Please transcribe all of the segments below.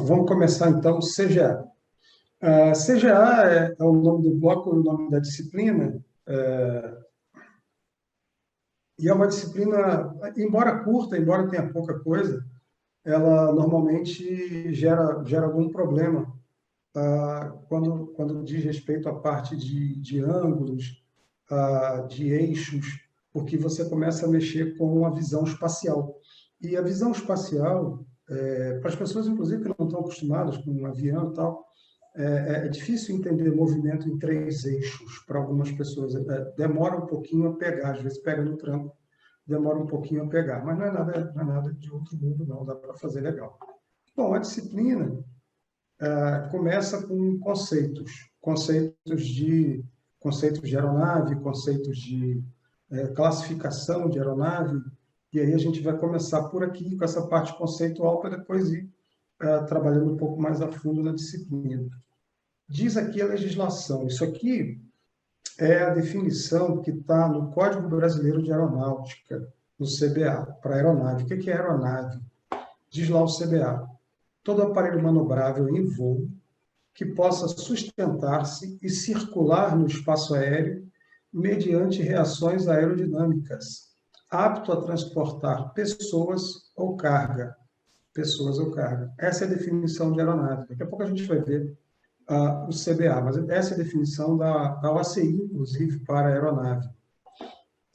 Pronto, vamos começar então o CGA. CGA é o nome do bloco, o nome da disciplina, e é uma disciplina, embora curta, embora tenha pouca coisa, ela normalmente gera algum problema quando diz respeito à parte de ângulos, de eixos, porque você começa a mexer com a visão espacial. E a visão espacial, para as pessoas, inclusive, que não estão acostumadas com um avião e tal, é difícil entender movimento em 3 eixos para algumas pessoas. Demora um pouquinho a pegar, às vezes pega no tranco, demora um pouquinho a pegar, mas não é nada de outro mundo, não, dá para fazer legal. Bom, a disciplina começa com conceitos de aeronave, conceitos de classificação de aeronave, e aí a gente vai começar por aqui, com essa parte conceitual, para depois ir trabalhando um pouco mais a fundo na disciplina. Diz aqui a legislação, isso aqui é a definição que está no Código Brasileiro de Aeronáutica, no CBA, para aeronave. O que é aeronave? Diz lá o CBA: todo aparelho manobrável em voo que possa sustentar-se e circular no espaço aéreo mediante reações aerodinâmicas, apto a transportar pessoas ou carga. Essa é a definição de aeronave. Daqui a pouco a gente vai ver o CBA, mas essa é a definição da OACI, inclusive, para a aeronave.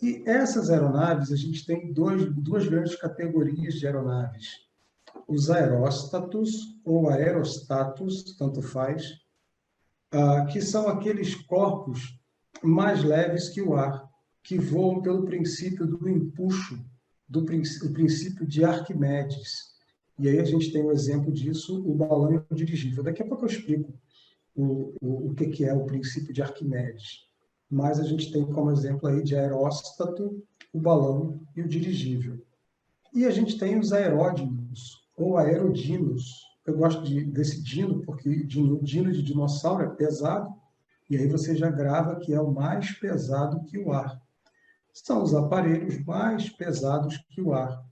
E essas aeronaves, a gente tem duas grandes categorias de aeronaves: os aeróstatos ou aerostatos, tanto faz, que são aqueles corpos mais leves que o ar, que voam pelo princípio do empuxo, o princípio de Arquimedes. E aí a gente tem um exemplo disso, o balão dirigível. Daqui a pouco eu explico o que é o princípio de Arquimedes. Mas a gente tem como exemplo aí de aeróstato, o balão e o dirigível. E a gente tem os aeródinos, ou aerodinos. Eu gosto desse dino, porque dino de dinossauro é pesado, e aí você já grava que é o mais pesado que o ar. São os aparelhos mais pesados que o ar.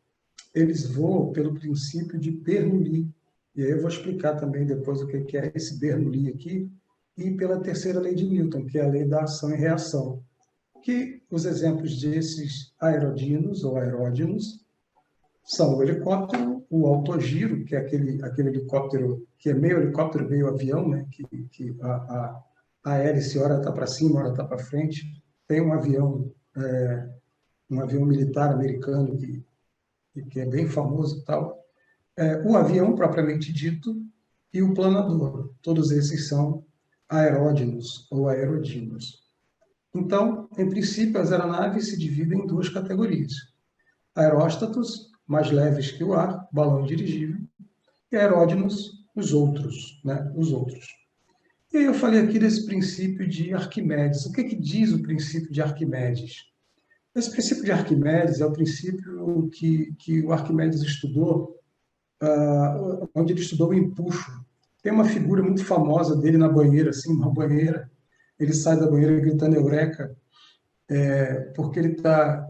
Eles voam pelo princípio de Bernoulli. E aí eu vou explicar também depois o que é esse Bernoulli aqui, e pela terceira lei de Newton, que é a lei da ação e reação. Que os exemplos desses aerodinos ou aeródinos são o helicóptero, o autogiro, que é aquele helicóptero que é meio helicóptero, meio avião, né? que a hélice ora está para cima, ora está para frente. Tem um avião militar americano que é bem famoso e tal. O avião propriamente dito e o planador. Todos esses são aeródinos ou aerodinos. Então, em princípio, as aeronaves se dividem em 2 categorias: aeróstatos, mais leves que o ar, balão dirigível, e aeródinos, os outros. E aí eu falei aqui desse princípio de Arquimedes. O que diz o princípio de Arquimedes? Esse princípio de Arquimedes é o princípio que o Arquimedes estudou, onde ele estudou o empuxo. Tem uma figura muito famosa dele na banheira, assim, uma banheira. Ele sai da banheira gritando "Eureka", porque ele está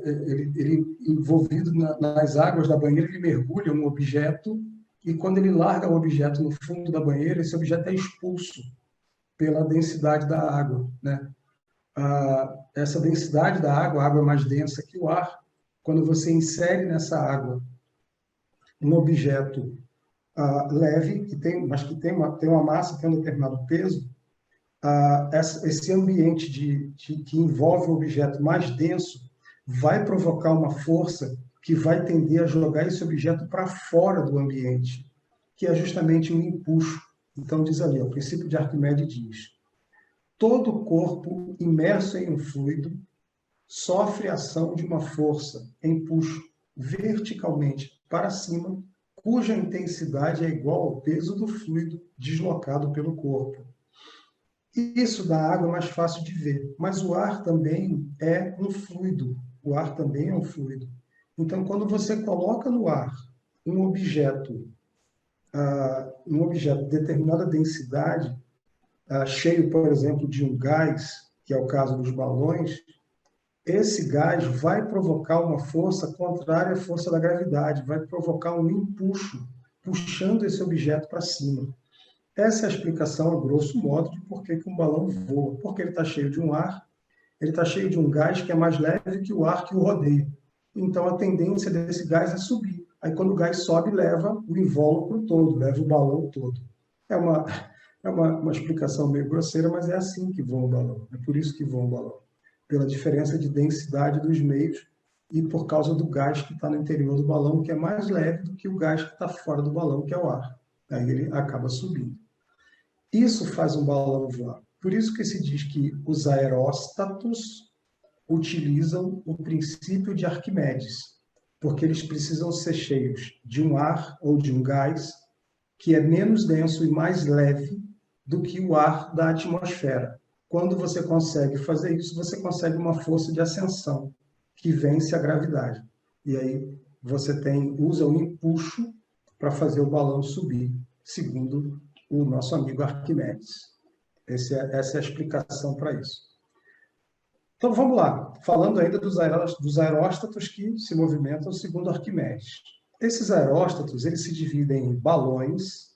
envolvido nas águas da banheira, ele mergulha um objeto, e quando ele larga o objeto no fundo da banheira, esse objeto é expulso pela densidade da água, né? Essa densidade da água, a água é mais densa que o ar. Quando você insere nessa água um objeto leve, mas que tem uma massa, tem um determinado peso, esse ambiente que envolve o objeto mais denso vai provocar uma força que vai tender a jogar esse objeto para fora do ambiente, que é justamente um empuxo. Então, diz ali, o princípio de Arquimedes diz: todo corpo imerso em um fluido sofre a ação de uma força, empuxo, verticalmente para cima, cuja intensidade é igual ao peso do fluido deslocado pelo corpo. Isso da água é mais fácil de ver, mas o ar também é um fluido. O ar também é um fluido. Então, quando você coloca no ar um objeto de determinada densidade, cheio, por exemplo, de um gás, que é o caso dos balões, esse gás vai provocar uma força contrária à força da gravidade, vai provocar um empuxo puxando esse objeto para cima. Essa é a explicação, a grosso modo, de por que um balão voa. Porque ele está cheio de um ar, ele está cheio de um gás que é mais leve que o ar que o rodeia. Então, a tendência desse gás é subir. Aí, quando o gás sobe, leva o invólucro todo, leva o balão todo. É uma explicação meio grosseira, mas é assim que voa o balão. É por isso que voa o balão. Pela diferença de densidade dos meios e por causa do gás que está no interior do balão, que é mais leve do que o gás que está fora do balão, que é o ar. Aí ele acaba subindo. Isso faz um balão voar. Por isso que se diz que os aeróstatos utilizam o princípio de Arquimedes, porque eles precisam ser cheios de um ar ou de um gás que é menos denso e mais leve do que o ar da atmosfera. Quando você consegue fazer isso, você consegue uma força de ascensão que vence a gravidade. E aí você usa o empuxo para fazer o balão subir, segundo o nosso amigo Arquimedes. Essa é a explicação para isso. Então, vamos lá. Falando ainda dos aeróstatos que se movimentam segundo Arquimedes. Esses aeróstatos, eles se dividem em balões,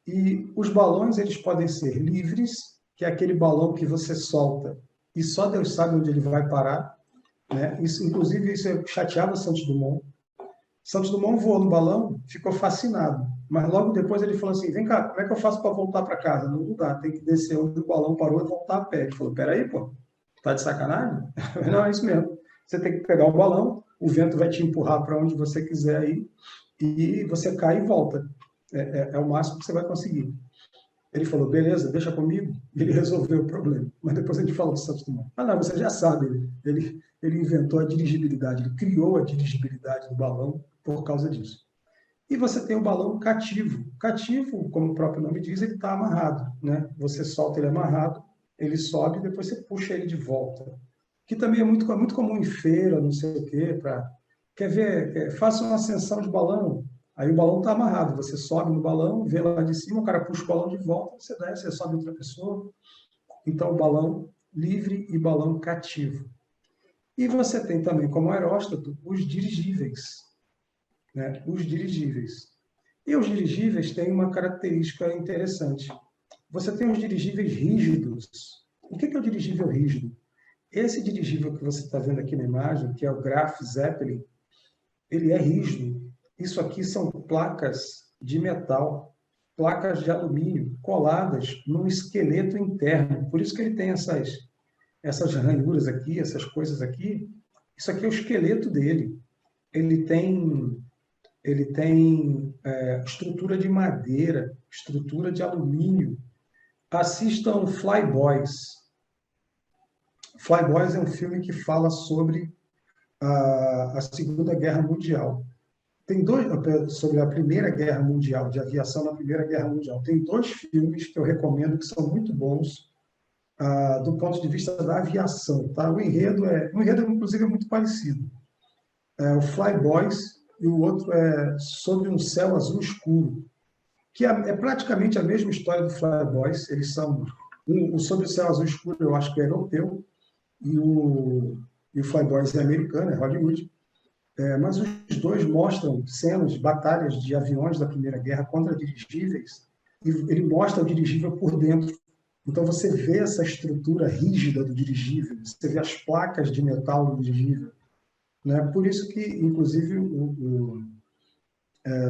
e os balões eles podem ser livres, que é aquele balão que você solta e só Deus sabe onde ele vai parar. Né? Inclusive, isso chateava Santos Dumont. Santos Dumont voou no balão, ficou fascinado. Mas logo depois ele falou assim, vem cá, como é que eu faço para voltar para casa? Não dá, tem que descer onde o balão parou e voltar a pé. Ele falou, peraí, pô, tá de sacanagem? Não, é isso mesmo. Você tem que pegar o balão, o vento vai te empurrar para onde você quiser ir, e você cai e volta. É o máximo que você vai conseguir. Ele falou, beleza, deixa comigo. E ele resolveu o problema. Mas depois a gente falou do Santos Dumont. Ah, não, você já sabe. Ele inventou a dirigibilidade, ele criou a dirigibilidade do balão por causa disso. E você tem o balão cativo. Cativo, como o próprio nome diz, ele está amarrado. Né? Você solta ele amarrado, ele sobe e depois você puxa ele de volta. Que também é muito comum em feira, não sei o quê. Quer ver? Faça uma ascensão de balão. Aí o balão está amarrado, você sobe no balão, vê lá de cima, o cara puxa o balão de volta, você desce, você sobe outra pessoa. Então, o balão livre e balão cativo. E você tem também como aeróstato os dirigíveis. Né? Os dirigíveis. E os dirigíveis têm uma característica interessante. Você tem os dirigíveis rígidos. O que é o dirigível rígido? Esse dirigível que você está vendo aqui na imagem, que é o Graf Zeppelin, ele é rígido. Isso aqui são placas de metal, placas de alumínio, coladas num esqueleto interno. Por isso que ele tem essas ranhuras aqui, essas coisas aqui. Isso aqui é o esqueleto dele. Ele tem estrutura de madeira, estrutura de alumínio. Assistam Flyboys. Flyboys é um filme que fala sobre a Segunda Guerra Mundial. Tem sobre a Primeira Guerra Mundial, de aviação na Primeira Guerra Mundial. Tem 2 filmes que eu recomendo que são muito bons do ponto de vista da aviação. Tá? O enredo, inclusive, é muito parecido. O Flyboys e o outro é Sob um Céu Azul Escuro, que é praticamente a mesma história do Flyboys. Eles são... O Sob o Céu Azul Escuro, eu acho que é europeu, e o Flyboys é americano, é Hollywood. Mas os dois mostram cenas, batalhas de aviões da Primeira Guerra contra dirigíveis, e ele mostra o dirigível por dentro. Então você vê essa estrutura rígida do dirigível, você vê as placas de metal do dirigível. Né? Por isso que, inclusive,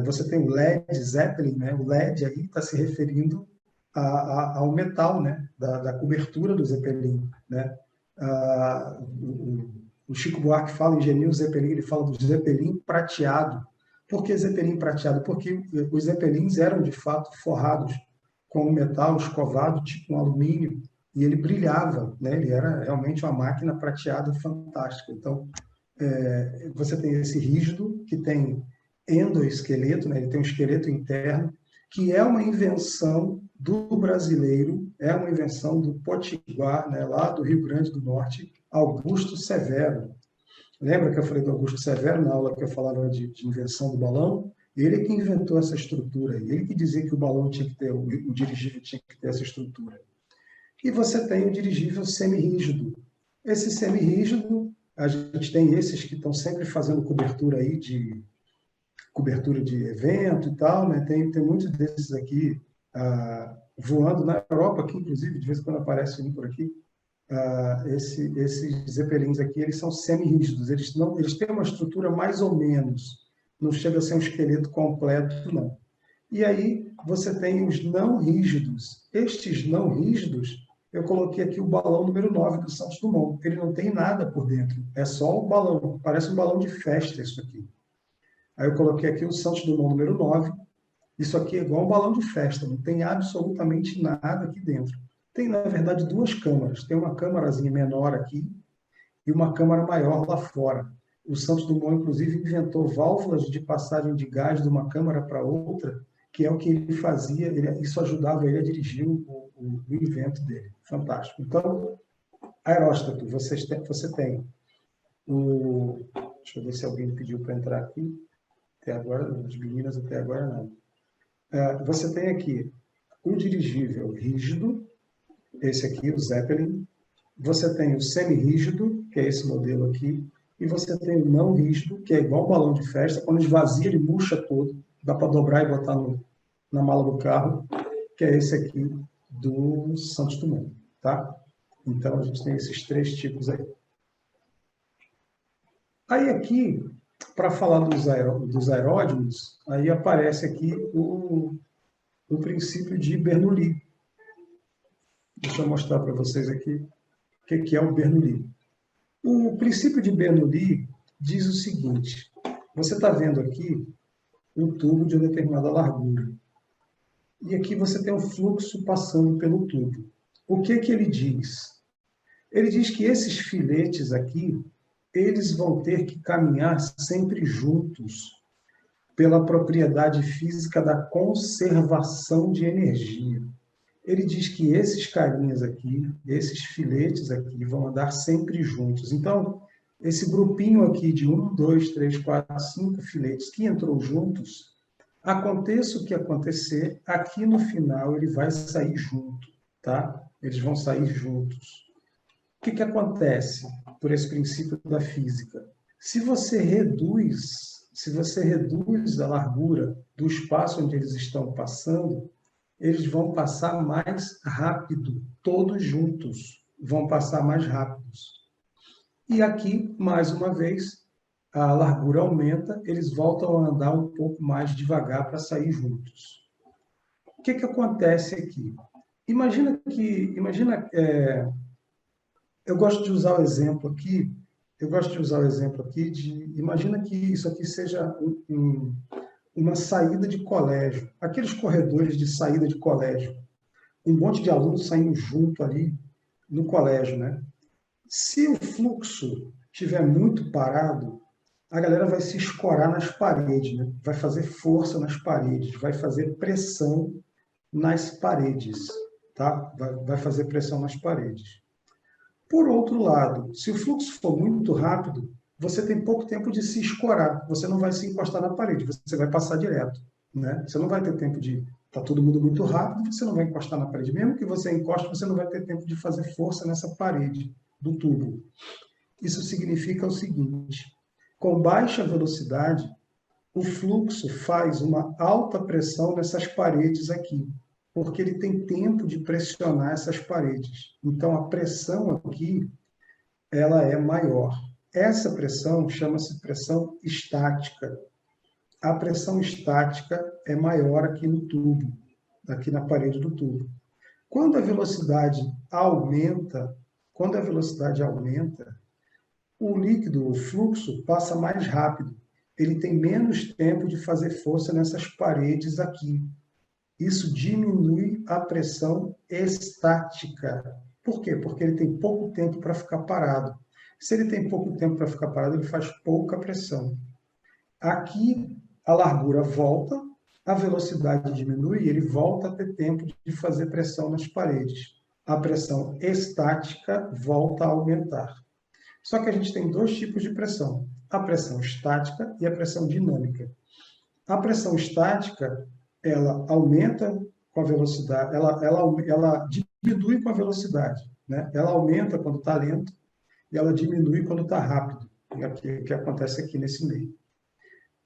você tem o Led Zeppelin, né? O Led aí está se referindo ao metal, né? da cobertura do Zeppelin. Né? O Chico Buarque fala em Geninho Zeppelin, ele fala do Zeppelin prateado. Por que Zeppelin prateado? Porque os Zeppelins eram, de fato, forrados com metal escovado, tipo um alumínio, e ele brilhava, né? Ele era realmente uma máquina prateada fantástica. Então, você tem esse rígido, que tem endoesqueleto, né? Ele tem um esqueleto interno, que é uma invenção do brasileiro, é uma invenção do potiguar, né? Lá do Rio Grande do Norte, Augusto Severo. Lembra que eu falei do Augusto Severo na aula que eu falava de invenção do balão? Ele que inventou essa estrutura, ele que dizia que o balão tinha que ter, o dirigível tinha que ter essa estrutura. E você tem o dirigível semirrígido. Esse semirrígido, a gente tem esses que estão sempre fazendo cobertura aí cobertura de evento e tal, né? Tem muitos desses aqui voando na Europa, aqui, inclusive, de vez em quando aparece um por aqui. Esses zeppelins aqui, eles são semi-rígidos, eles têm uma estrutura mais ou menos, não chega a ser um esqueleto completo, não. E aí você tem os não rígidos. Estes não rígidos, eu coloquei aqui o balão número 9 do Santos Dumont. Ele não tem nada por dentro, é só um balão, parece um balão de festa isso aqui. Aí eu coloquei aqui o Santos Dumont número 9. Isso aqui é igual um balão de festa, não tem absolutamente nada aqui dentro. Tem, na verdade, duas câmaras. Tem uma câmarazinha menor aqui e uma câmara maior lá fora. O Santos Dumont, inclusive, inventou válvulas de passagem de gás de uma câmara para outra, que é o que ele fazia, isso ajudava ele a dirigir o invento dele. Fantástico. Então, aeróstato, você tem o... Deixa eu ver se alguém pediu para entrar aqui. Até agora, as meninas até agora não. Você tem aqui o dirigível rígido, esse aqui, o Zeppelin. Você tem o semi-rígido, que é esse modelo aqui. E você tem o não rígido, que é igual um balão de festa. Quando esvazia, ele murcha todo. Dá para dobrar e botar na mala do carro, que é esse aqui do Santos Dumont. Tá? Então, a gente tem esses três tipos aí. Aí aqui, para falar dos aeródromos, aí aparece aqui o princípio de Bernoulli. Deixa eu mostrar para vocês aqui o que é o Bernoulli. O princípio de Bernoulli diz o seguinte: você está vendo aqui um tubo de uma determinada largura. E aqui você tem um fluxo passando pelo tubo. O que ele diz? Ele diz que esses filetes aqui, eles vão ter que caminhar sempre juntos pela propriedade física da conservação de energia. Ele diz que esses carinhas aqui, esses filetes aqui, vão andar sempre juntos. Então, esse grupinho aqui de 1, 2, 3, 4, 5 filetes que entrou juntos, aconteça o que acontecer, aqui no final ele vai sair junto, tá? Eles vão sair juntos. O que acontece por esse princípio da física? Se você reduz a largura do espaço onde eles estão passando, eles vão passar mais rápido, todos juntos vão passar mais rápidos. E aqui, mais uma vez, a largura aumenta, eles voltam a andar um pouco mais devagar para sair juntos. O que acontece aqui? Eu gosto de usar o exemplo aqui, imagina que isso aqui seja uma saída de colégio, aqueles corredores de saída de colégio, um monte de alunos saindo junto ali no colégio, né? Se o fluxo estiver muito parado, a galera vai se escorar nas paredes, né? Vai fazer força nas paredes, vai fazer pressão nas paredes, tá? Vai fazer pressão nas paredes. Por outro lado, se o fluxo for muito rápido, você tem pouco tempo de se escorar, você não vai se encostar na parede, você vai passar direto, né? Você não vai ter tempo de... Está todo mundo muito rápido, você não vai encostar na parede. Mesmo que você encoste, você não vai ter tempo de fazer força nessa parede do tubo. Isso significa o seguinte: com baixa velocidade, o fluxo faz uma alta pressão nessas paredes aqui, porque ele tem tempo de pressionar essas paredes. Então, a pressão aqui, ela é maior. Essa pressão chama-se pressão estática. A pressão estática é maior aqui no tubo, aqui na parede do tubo. Quando a velocidade aumenta, o líquido, o fluxo, passa mais rápido. Ele tem menos tempo de fazer força nessas paredes aqui. Isso diminui a pressão estática. Por quê? Porque ele tem pouco tempo para ficar parado. Se ele tem pouco tempo para ficar parado, ele faz pouca pressão. Aqui, a largura volta, a velocidade diminui e ele volta a ter tempo de fazer pressão nas paredes. A pressão estática volta a aumentar. Só que a gente tem dois tipos de pressão: a pressão estática e a pressão dinâmica. A pressão estática, ela aumenta com a velocidade, ela diminui com a velocidade, né? Ela aumenta quando está lento e ela diminui quando está rápido, o que acontece aqui nesse meio.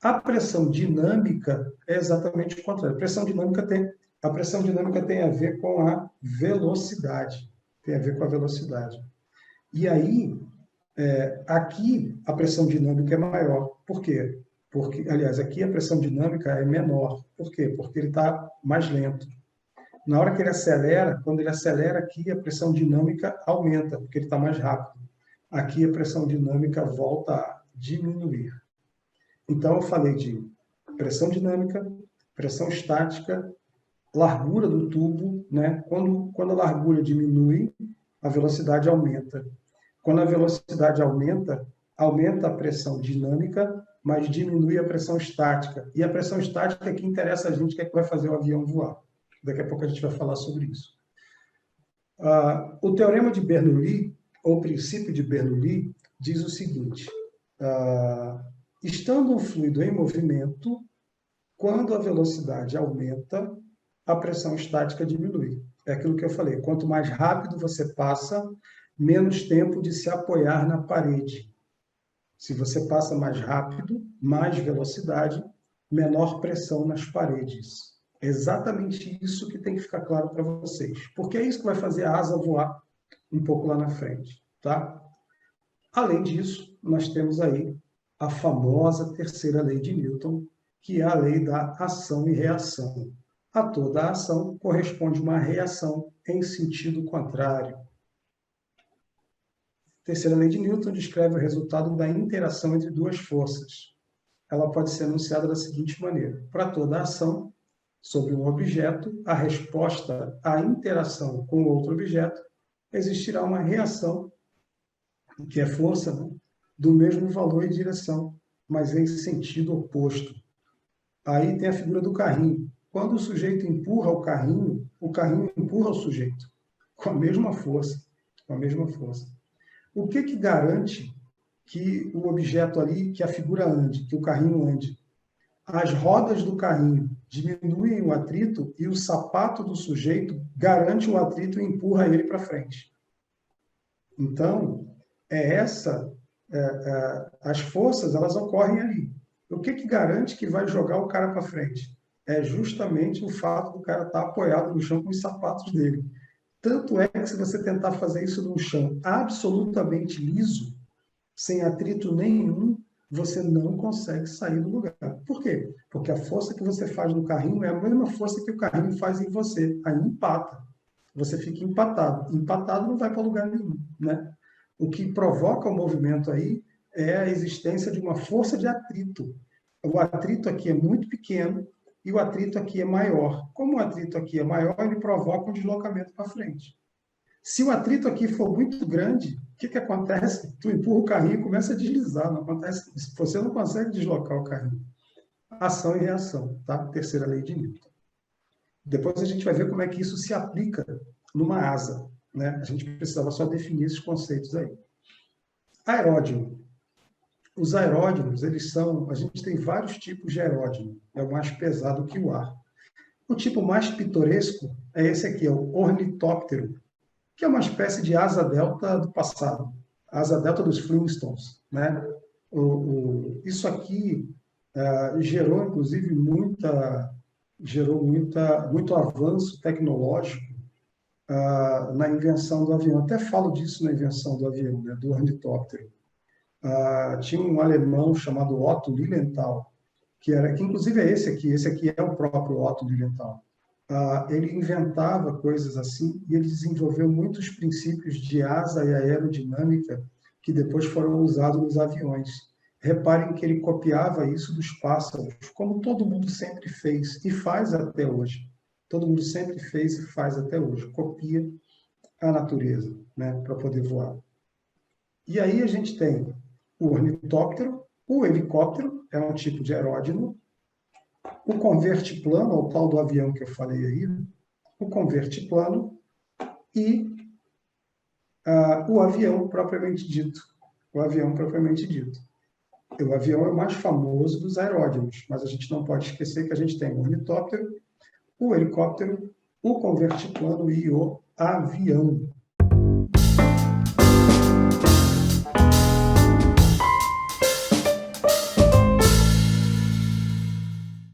A pressão dinâmica é exatamente o contrário. A pressão dinâmica tem a ver com a velocidade. Tem a ver com a velocidade. E aí, aqui a pressão dinâmica é maior. Por quê? Porque, aliás, aqui a pressão dinâmica é menor. Por quê? Porque ele está mais lento. Na hora que ele acelera, quando ele acelera aqui, a pressão dinâmica aumenta, porque ele está mais rápido. Aqui a pressão dinâmica volta a diminuir. Então, eu falei de pressão dinâmica, pressão estática, largura do tubo, né? Quando a largura diminui, a velocidade aumenta. Quando a velocidade aumenta, aumenta a pressão dinâmica, mas diminui a pressão estática. E a pressão estática é que interessa a gente, que é que vai fazer o avião voar. Daqui a pouco a gente vai falar sobre isso. O teorema de Bernoulli, ou princípio de Bernoulli, diz o seguinte: estando um fluido em movimento, quando a velocidade aumenta, a pressão estática diminui. É aquilo que eu falei, quanto mais rápido você passa, menos tempo de se apoiar na parede. Se você passa mais rápido, mais velocidade, menor pressão nas paredes. É exatamente isso que tem que ficar claro para vocês, porque é isso que vai fazer a asa voar um pouco lá na frente, tá? Além disso, nós temos aí a famosa terceira lei de Newton, que é a lei da ação e reação. A toda ação corresponde uma reação em sentido contrário. A terceira lei de Newton descreve o resultado da interação entre duas forças. Ela pode ser enunciada da seguinte maneira: para toda ação sobre um objeto, a resposta à interação com outro objeto, existirá uma reação, que é força, né, do mesmo valor e direção, mas em sentido oposto. Aí tem a figura do carrinho. Quando o sujeito empurra o carrinho empurra o sujeito, com a mesma força. Com a mesma força. O que garante que o objeto ali, que a figura ande, que o carrinho ande? As rodas do carrinho diminuem o atrito e o sapato do sujeito garante o atrito e empurra ele para frente. Então, as forças, elas ocorrem ali. O que garante que vai jogar o cara para frente? É justamente o fato do cara estar apoiado no chão com os sapatos dele. Tanto é que se você tentar fazer isso num chão absolutamente liso, sem atrito nenhum, você não consegue sair do lugar. Por quê? Porque a força que você faz no carrinho é a mesma força que o carrinho faz em você. Aí empata. Você fica empatado. Empatado não vai para lugar nenhum, né? O que provoca o movimento aí é a existência de uma força de atrito. O atrito aqui é muito pequeno e o atrito aqui é maior. Como o atrito aqui é maior, ele provoca um deslocamento para frente. Se o atrito aqui for muito grande, o que acontece? Tu empurra o carrinho e começa a deslizar. Não acontece isso. Você não consegue deslocar o carrinho. Ação e reação, tá? Terceira lei de Newton. Depois a gente vai ver como é que isso se aplica numa asa, né? A gente precisava só definir esses conceitos aí. Aeródino. Os aeródinos, a gente tem vários tipos de aeródino. É o mais pesado que o ar. O tipo mais pitoresco é esse aqui, é o ornitóptero, que é uma espécie de asa delta do passado, asa delta dos Flintstones, né? Isso aqui gerou, inclusive, muito avanço tecnológico na invenção do avião. Até falo disso na invenção do avião, né, do ornitóptero. Tinha um alemão chamado Otto Lilienthal, que inclusive é esse aqui é o próprio Otto Lilienthal. Ele inventava coisas assim e ele desenvolveu muitos princípios de asa e aerodinâmica que depois foram usados nos aviões. Reparem que ele copiava isso dos pássaros, como todo mundo sempre fez e faz até hoje. Todo mundo sempre fez e faz até hoje. Copia a natureza, né, para poder voar. E aí a gente tem o ornitóptero, o helicóptero, é um tipo de aeródino, o convertiplano, o tal do avião que eu falei aí, o convertiplano e o avião propriamente dito. O avião propriamente dito. O avião é o mais famoso dos aeródinos, mas a gente não pode esquecer que a gente tem o ornitóptero, o helicóptero, o convertiplano e o avião.